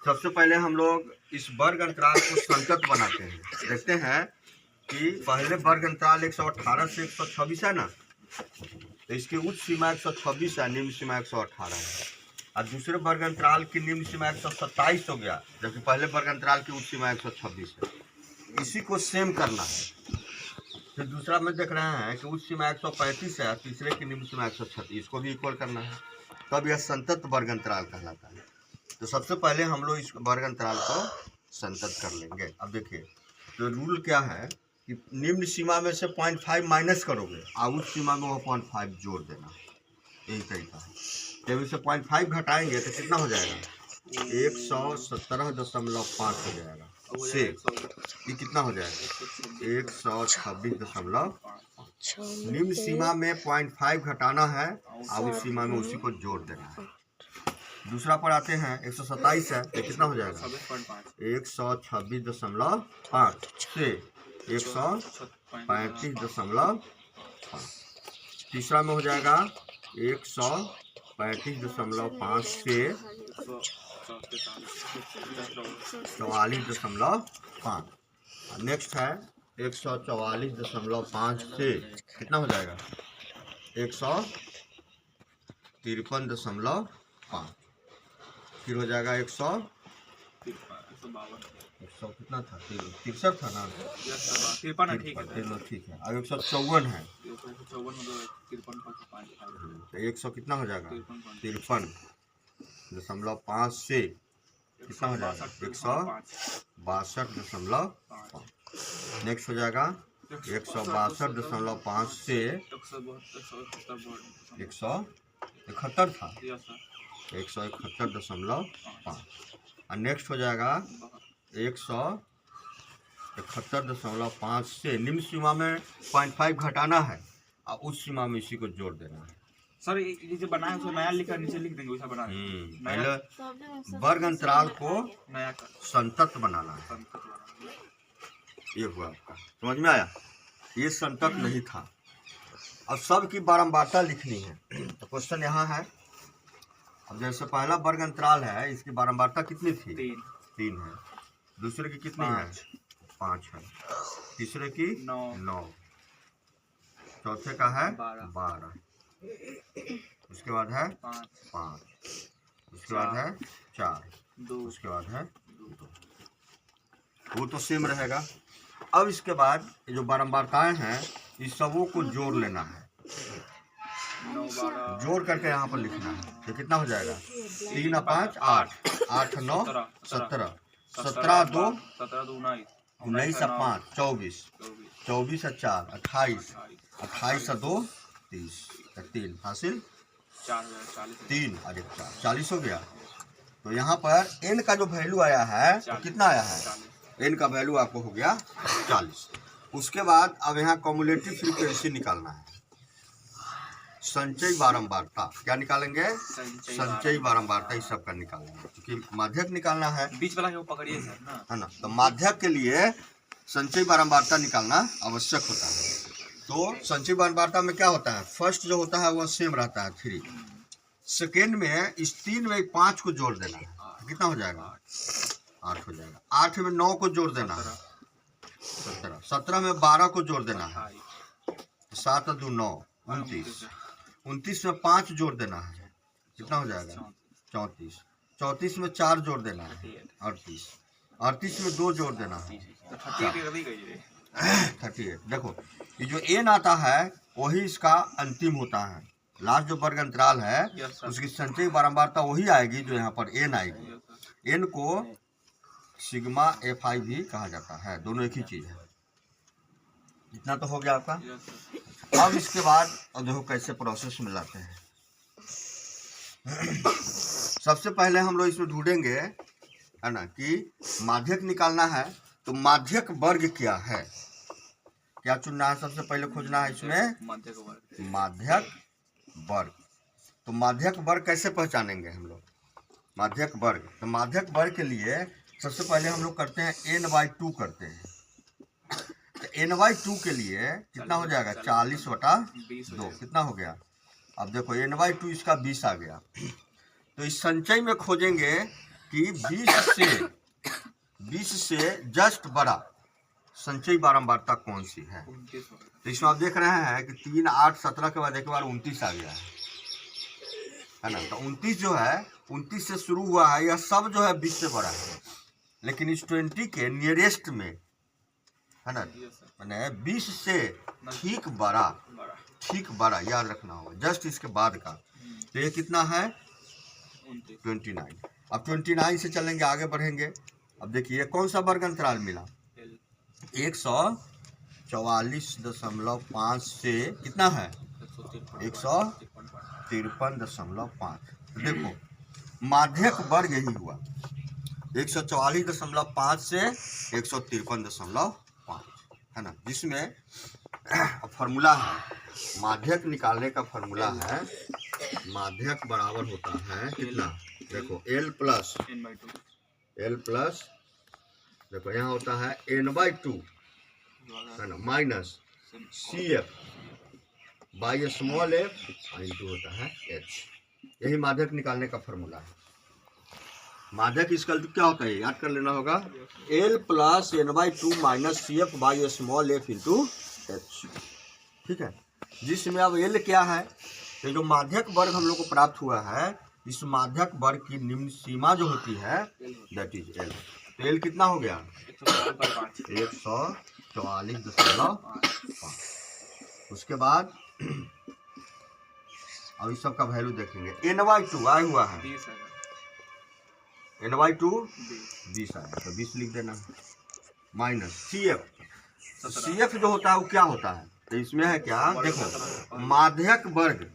सबसे पहले हम लोग इस वर्ग अंतराल को संतत बनाते हैं। देखते हैं कि पहले वर्ग अंतराल 118 से 126 है ना, तो इसकी उच्च सीमा 126 है, निम्न सीमा 118 है। और दूसरे वर्ग अंतराल की निम्न सीमा 127 हो गया, जबकि पहले वर्ग अंतराल की उच्च सीमा 126 है। इसी को सेम करना है। फिर दूसरा में देख रहे हैं कि उच्च सीमा 135 है, तीसरे की निम्न सीमा 136, इसको भी इक्वल करना है, तब यह संतत वर्ग अंतराल कहलाता है। तो सबसे पहले हम लोग इस वर्ग अंतराल को संतत कर लेंगे। अब देखिए, तो रूल क्या है कि निम्न सीमा में से 0.5 माइनस करोगे और उच्च सीमा में वो 0.5 जोड़ देना, यही तरीका है। जब इसे 0.5 घटाएंगे तो कितना हो जाएगा, 117.5 हो जाएगा, से ये कितना हो जाएगा 126.5। निम्न सीमा में 0.5 घटाना है और उस सीमा में उसी को जोड़ देना है। दूसरा पर आते हैं, 127 है, तो कितना हो जाएगा 126.5 से 135.5। तीसरा में हो जाएगा 135.5 से 44.5। नेक्स्ट है 144.5 से कितना हो जाएगा 153.5। फिर हो जाएगा 100 कितना था, 63 था ना, 53 ठीक है, ठीक है। अब 154 है, तो 100 कितना हो जाएगा 53.5 से कितना हो जाएगा 162.5। नेक्स्ट हो जाएगा 162.5 से 171 था, 171.5। और नेक्स्ट हो जाएगा 171.5 से निम्न सीमा में 0.5 घटाना है और उस सीमा में इसी को जोड़ देना है। सर ये जो बना है उसको नया लिखा नीचे लिख देंगे, वैसा बना पहले वर्ग अंतराल को नया संतत बनाना है। ये हुआ आपका, समझ में आया। ये संतत नहीं था। अब सब की बारंबारता लिखनी है। तो क्वेश्चन यहाँ है, अब जैसे पहला वर्ग अंतराल है, इसकी बारंबारता कितनी थी, 3 है। दूसरे की कितनी है, 5 है। तीसरे की 9। चौथे का है 12। उसके बाद है 5। उसके बाद है 4। उसके बाद है 2। वो तो सेम रहेगा। अब इसके बाद जो बारंबारताएं हैं, इस सबों को जोड़ लेना है, जोड़ करके यहाँ पर लिखना है। तो कितना हो जाएगा 3 और 5 8, 8 9 17, 17 2 19 और 5 24, 24 और 4 28, 28 और 2 30, 3 हासिल 3 और 1 4, 40 हो गया। तो यहाँ पर n का जो वैल्यू आया है तो कितना आया है, n का वैल्यू आपको हो गया 40। उसके बाद अब यहाँ कम्युलेटिव फ्रीक्वेंसी निकालना है, संचयी बारंबारता। क्या निकालेंगे, संचयी बारंबारता इस सब का निकालेंगे, क्योंकि माध्यक निकालना है, बीच वाला को पकड़िए सर ना, है ना। तो माध्यक के लिए संचयी बारंबारता निकालना आवश्यक होता है। तो संचयी बारंबारता में क्या होता है, फर्स्ट जो होता है वह सेम रहता है 3। सेकेंड में इस 3 में 5 को जोड़ देना है, कितना हो जाएगा 8 हो जाएगा। 8 में 9 को जोड़ देना है 17, 17 में 12 को जोड़ देना है 7 और 2 9, 29, 29 में 5 जोड़ देना है, कितना हो जाएगा 34, 34 में 4 जोड़ देना है 38, 38 में 2 जोड़ देना है 38। देखो ये जो n आता है वही इसका अंतिम होता है, लास्ट जो वर्ग अंतराल है उसकी संचयी बारंबारता वही आएगी जो यहाँ पर n आएगी। n को सिग्मा fi भी कहा जाता है, दोनों एक ही चीज है। इतना तो हो गया आपका। अब इसके बाद अब देखो कैसे प्रोसेस में लाते हैं। सबसे पहले हम लोग इसमें ढूंढेंगे, है ना, कि माध्यक निकालना है। तो माध्यक वर्ग क्या है, क्या चुनना है, सबसे पहले खोजना है इसमें माध्यक वर्ग। तो माध्यक वर्ग कैसे पहचानेंगे हम लोग, माध्यक वर्ग। तो माध्यक वर्ग के लिए सबसे पहले हम लोग करते हैं n/2 करते हैं। तो n/2 के लिए कितना हो जाएगा 40/2, कितना हो गया। अब देखो n/2 इसका 20 आ गया। तो इस संचय में खोजेंगे कि 20 से जस्ट बड़ा संचयी बारंबारता कौन सी है। 29 होगा। तो इसमें आप देख रहे हैं कि 3, 8, 17 के बाद एक बार 29 आ गया है ना। तो 29 जो है 29 से शुरू हुआ है, यह सब जो है 20 से बड़ा है, लेकिन इस 20 के नियरेस्ट में है ना, मैंने 20 से ठीक बड़ा याद रखना होगा, जस्ट इसके बाद का। तो ये कितना है 29। अब 29 से चलेंगे, आगे बढ़ेंगे। अब देखिए कौन सा वर्ग अंतराल मिला, 144.5 से कितना है 153.5। तो देखो माध्यक वर्ग यही हुआ 144.5 से 153.5 है ना, जिसमें फॉर्मूला है माध्यक निकालने का फॉर्मूला है, माध्यक बराबर होता है कितना, देखो L प्लस देखो यहाँ होता है n/2 है ना minus CF by small f into होता है h। यही माध्यक निकालने का फॉर्मूला है। माध्यक इसका क्या होता है याद कर लेना होगा, L plus n/2 minus CF by small f into h। ठीक है, जिसमें अब L क्या है, तो जो माध्यक वर्ग हम लोग को प्राप्त हुआ है, इस माध्यक वर्ग की निम्न सीमा जो होती है दैट इज L। तो L कितना हो गया 144.5। उसके बाद अब इस सब का वैल्यू देखेंगे, n/2 आया हुआ है, n/2 20 आया, तो 20 लिख देना, माइनस CF जो होता है वो क्या होता है, तो इसमें है क्या, देखो माध्यक वर्ग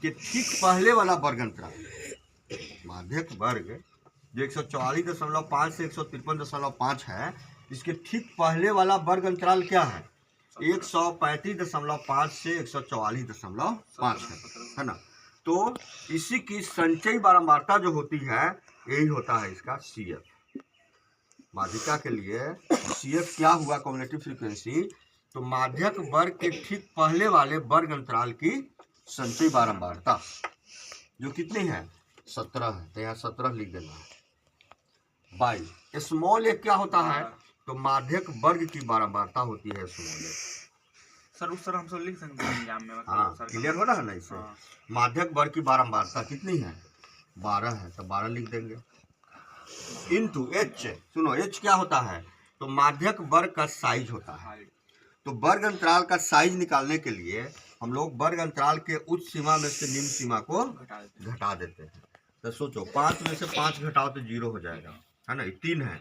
के ठीक पहले वाला वर्ग अंतराल, माध्यक वर्ग जो 144.5 से 153.5 है, इसके ठीक पहले वाला वर्ग अंतराल क्या है 135.5 से 144.5 है ना। तो इसी की संचयी बारंबारता जो होती है यही होता है इसका CF। माध्यिका के लिए CF क्या हुआ कम्युलेटिव फ्रीक्वेंसी, तो माध्यक वर्ग के ठीक पहले वाले वर्ग अंतराल की संचयी बारंबारता जो कितनी है 17 है, तो यहाँ 17 लिख देना है बाई स्मॉल एक क्या होता है, तो माध्यक वर्ग की बारंबारता होती है स्मॉल एक। सर उस तरह हम सब लिख सकते हैं एग्जाम में, हाँ क्लियर हो रहा है ना इससे। माध्यक वर्ग की बारंबारता कितनी है 12 है, तो 12 लिख देंगे इनटू H। सुनो H क्या होता है, तो माध्यक वर्ग का साइज होता है। तो वर्ग अंतराल का साइज निकालने के लिए हम लोग वर्ग अंतराल के उच्च सीमा में से निम्न सीमा को घटा देते हैं। तो सोचो 5 में से 5 घटाओ तो 0 हो जाएगा है ना, 3 है,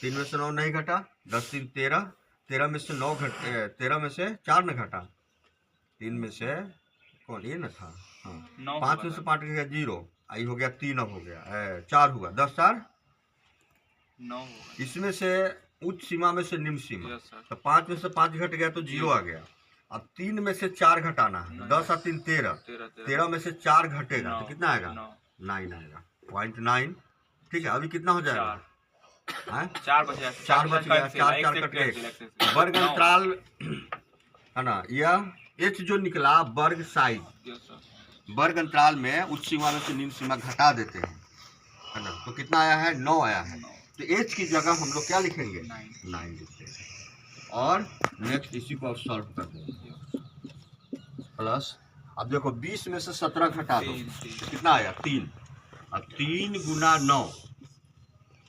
3 में से 9 नहीं घटा, 10 3 13, 13 में से 9 13 में से 4 न घटा, 3 में से कौन ये न था, हाँ 5 में से 5 गया 0, आई हो गया 3, अब हो गया 4 हुआ, 10 4 9। इसमें से उच्च सीमा में से निम्न सीमा, तो 5 में से 5 घट गया तो 0 आ गया। अब 3 में से 4 घटाना है, 10 और 3 13, 13 में से 4 घटेगा तो कितना आएगा 9 आएगा, 0.9। ठीक है, अभी कितना हो जाएगा 4 बच गया, 4 कट गए। वर्ग अंतराल है ना, यह H जो निकला वर्ग साइज, वर्ग अंतराल में उच्च सीमा में से निम्न सीमा घटा देते हैं है ना, तो कितना आया है 9 आया है। तो H की जगह हम लोग क्या लिखेंगे 9 लिखते हैं, और नेक्स्ट इसी को आप सॉल्व कर देंगे प्लस। अब देखो 20 में से 17 घटा दो तो कितना आया 3, अब 3 गुना 9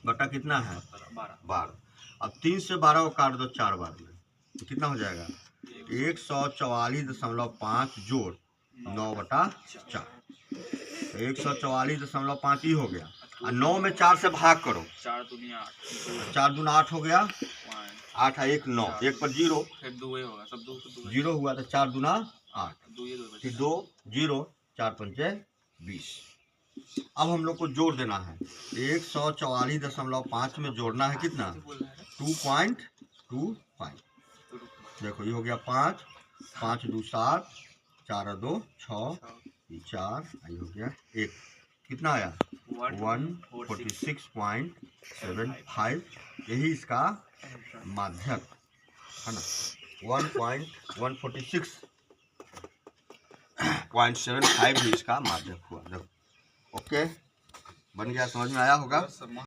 बटा कितना है 12। अब 3 से 12 को काट दो 4 बार में, तो कितना हो जाएगा 144.5 जोड़ 9/4, 144.5 ही हो गया, और 9 में 4 से भाग करो, 4 दूना 8 हो गया, 8 1 9, 1 पर 0, 0 हुआ तो 4 दूना 8, फिर 2 0, 4 पंचे 20। अब हम लोग को जोड़ देना है, 144.5 में जोड़ना है कितना 2.25। देखो ये हो गया 5, 5 2 7, 4 2 6, 4 ये हो गया 1, कितना आया 146.75। यही इसका माध्यक है ना, 1.146.75 ही इसका माध्यक हुआ। देखो ओके। बन गया, समझ में आया होगा। सर